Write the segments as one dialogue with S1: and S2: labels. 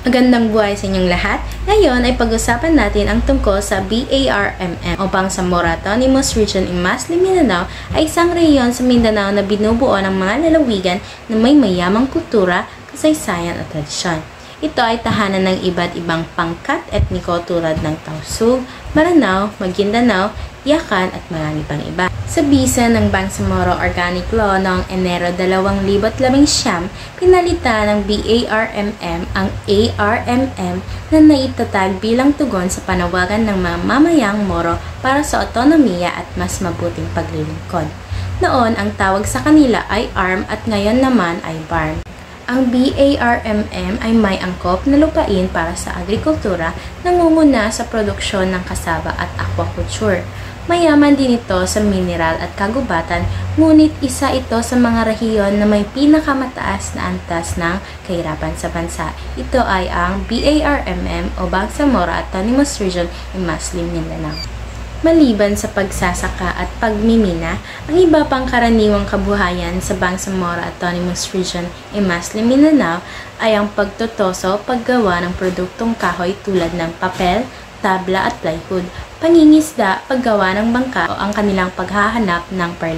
S1: Magandang buhay sa inyong lahat. Ngayon ay pag-usapan natin ang tungkol sa BARMM o Bangsamoro Autonomous Region in Maslim, Mindanao ay isang rehiyon sa Mindanao na binubuo ng mga lalawigan na may mayamang kultura, kasaysayan at tradisyon. Ito ay tahanan ng iba't ibang pangkat etniko tulad ng Tausug, Maranao, Maguindanao, Yakan at marami pang iba. Sa bisa ng Bangsamoro Organic Law noong Enero 2019, pinalitan ng BARMM ang ARMM na naitatag bilang tugon sa panawagan ng mga mamayang Moro para sa otonomiya at mas mabuting paglilingkod. Noon, ang tawag sa kanila ay ARM at ngayon naman ay BARM. Ang BARMM ay may angkop na lupain para sa agrikultura, nangunguna sa produksyon ng kasaba at aquaculture. Mayaman din ito sa mineral at kagubatan, ngunit isa ito sa mga rehiyon na may pinakamataas na antas ng kahirapan sa bansa. Ito ay ang BARMM o Bangsamoro Autonomous Region in Maslim, Mindanao. Maliban sa pagsasaka at pagmimina, ang iba pang karaniwang kabuhayan sa Bangsamoro Autonomous Region in Maslim, Mindanao ay ang pagtotoso, paggawa ng produktong kahoy tulad ng papel, tabla at plywood, pangingisda, paggawa ng bangka o ang kanilang paghahanap ng perla.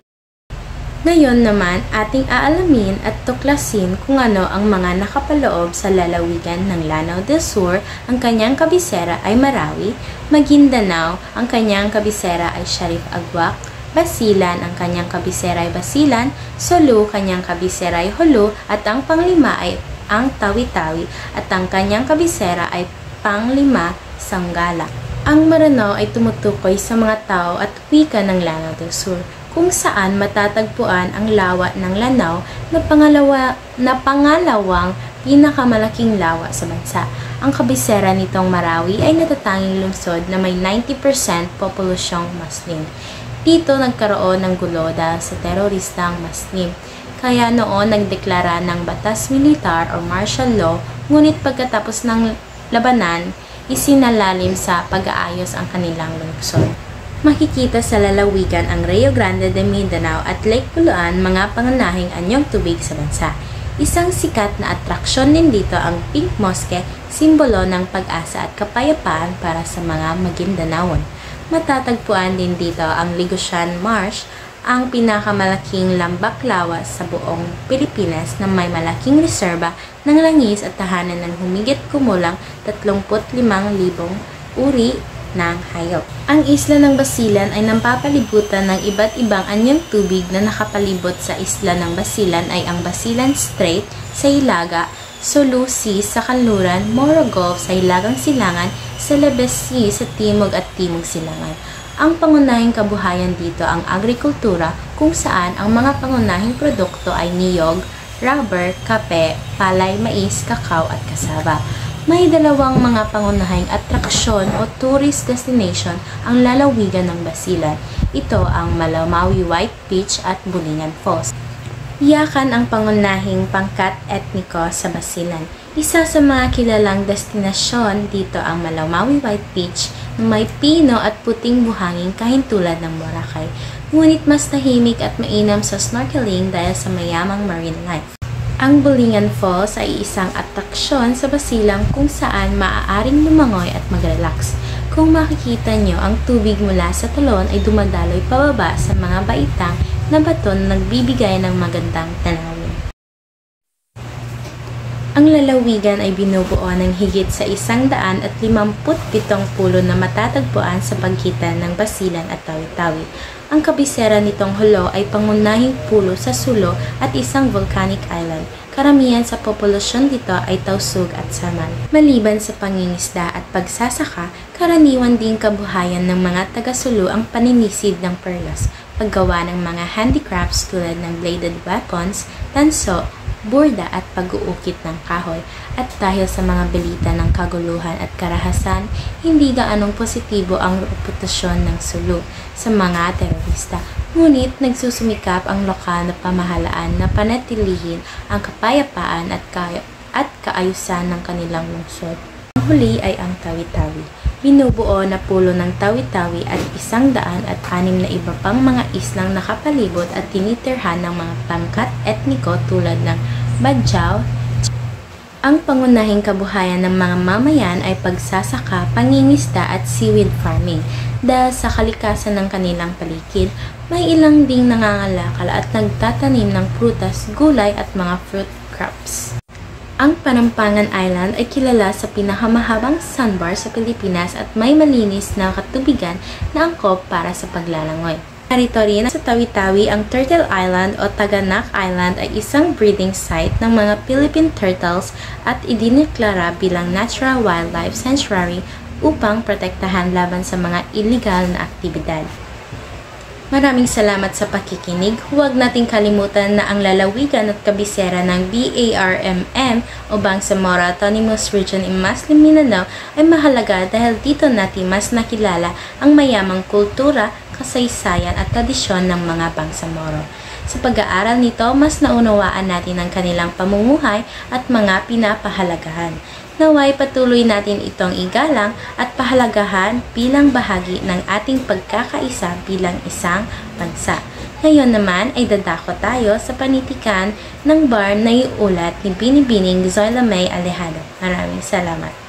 S1: Ngayon naman, ating aalamin at tuklasin kung ano ang mga nakapaloob sa lalawigan ng Lanao del Sur. Ang kanyang kabisera ay Marawi, Maguindanao, ang kanyang kabisera ay Sharif Agwak, Basilan, ang kanyang kabisera ay Basilan, Sulu, kanyang kabisera ay Hulu, at ang panglima ay ang Tawi-Tawi, at ang kanyang kabisera ay panglima, Sanggala. Ang Maranao ay tumutukoy sa mga tao at wika ng Lanao del Sur, kung saan matatagpuan ang lawa ng Lanao na pangalawang pinakamalaking lawa sa bansa. Ang kabisera nitong Marawi ay natatanging lungsod na may 90% populasyong Muslim. Dito nagkaroon ng gulo dahil sa teroristang Muslim. Kaya noon nagdeklara ng batas militar o martial law, ngunit pagkatapos ng labanan, isinalalim sa pag-aayos ang kanilang lungsod. Makikita sa lalawigan ang Rio Grande de Mindanao at Lake Buluan, mga pangunahing anyong tubig sa bansa. Isang sikat na atraksyon din dito ang Pink Mosque, simbolo ng pag-asa at kapayapaan para sa mga Maguindanaon. Matatagpuan din dito ang Ligusian Marsh, ang pinakamalaking lambak lawas sa buong Pilipinas na may malaking reserba ng langis at tahanan ng humigit kumulang 35,000 uri ng hayop. Ang isla ng Basilan ay napapalibutan ng iba't ibang anyong tubig na nakapalibot sa isla ng Basilan ay ang Basilan Strait sa Hilaga, Sulu Sea sa kanluran, Moro Gulf sa Hilagang Silangan, Celebes Sea sa timog at timog silangan. Ang pangunahing kabuhayan dito ang agrikultura, kung saan ang mga pangunahing produkto ay niyog, rubber, kape, palay, mais, kakao at kasaba. May dalawang mga pangunahing atraksyon o tourist destination ang lalawigan ng Basilan. Ito ang Malamawi White Beach at Bulingan Falls. Yakan ang pangunahing pangkat etniko sa Basilan. Isa sa mga kilalang destinasyon dito ang Malamawi White Beach na may pino at puting buhangin kahintulad ng Boracay. Ngunit mas tahimik at mainam sa snorkeling dahil sa mayamang marine life. Ang Bulingan Falls ay isang atraksyon sa Basilan kung saan maaaring lumangoy at mag-relax. Kung makikita nyo, ang tubig mula sa talon ay dumadaloy pababa sa mga baitang na bato na nagbibigay ng magandang tanawin. Ang lalawigan ay binubuo ng higit sa 157 pulo na matatagpuan sa pagitan ng Basilan at Tawi-Tawi. Ang kabisera nitong Hulo ay pangunahing pulo sa Sulo at isang volcanic island. Karamihan sa populasyon dito ay Tausug at Samal. Maliban sa pangingisda at pagsasaka, karaniwan din kabuhayan ng mga taga-Sulu ang paninisid ng perlas, paggawa ng mga handicrafts tulad ng bladed weapons, tanso, burda at pag-uukit ng kahoy. At dahil sa mga balita ng kaguluhan at karahasan, hindi gaanong positibo ang reputasyon ng Sulu sa mga terorista. Ngunit nagsusumikap ang lokal na pamahalaan na panatilihin ang kapayapaan at kaayusan ng kanilang lungsod. Ang huli ay ang Tawi-Tawi. Binubuo na pulo ng Tawi-Tawi at 106 na iba pang mga islang nakapalibot at tinitirhan ng mga pangkat etniko tulad ng Badjao, Ang pangunahing kabuhayan ng mga mamayan ay pagsasaka, pangingisda at seaweed farming. Dahil sa kalikasan ng kanilang paligid, may ilang ding nangangalakal at nagtatanim ng prutas, gulay at mga fruit crops. Ang Panampangan Island ay kilala sa pinakamahabang sandbar sa Pilipinas at may malinis na katubigan na angkop para sa paglalangoy. Narito rin sa Tawi-Tawi ang Turtle Island o Taganak Island ay isang breeding site ng mga Philippine turtles at idineklara bilang Natural Wildlife Sanctuary upang protektahan laban sa mga illegal na aktibidad. Maraming salamat sa pakikinig. Huwag nating kalimutan na ang lalawigan at kabisera ng BARMM o Bangsamoro Autonomous Region in Muslim Mindanao ay mahalaga dahil dito natin mas nakilala ang mayamang kultura, kasaysayan at tradisyon ng mga Bangsamoro. Sa pag-aaral nito, mas naunawaan natin ang kanilang pamumuhay at mga pinapahalagahan. Naway patuloy natin itong igalang at pahalagahan bilang bahagi ng ating pagkakaisa bilang isang bansa. Ngayon naman ay dadako tayo sa panitikan ng bar na iulat ni Binibining Zoila May Alejado. Maraming salamat.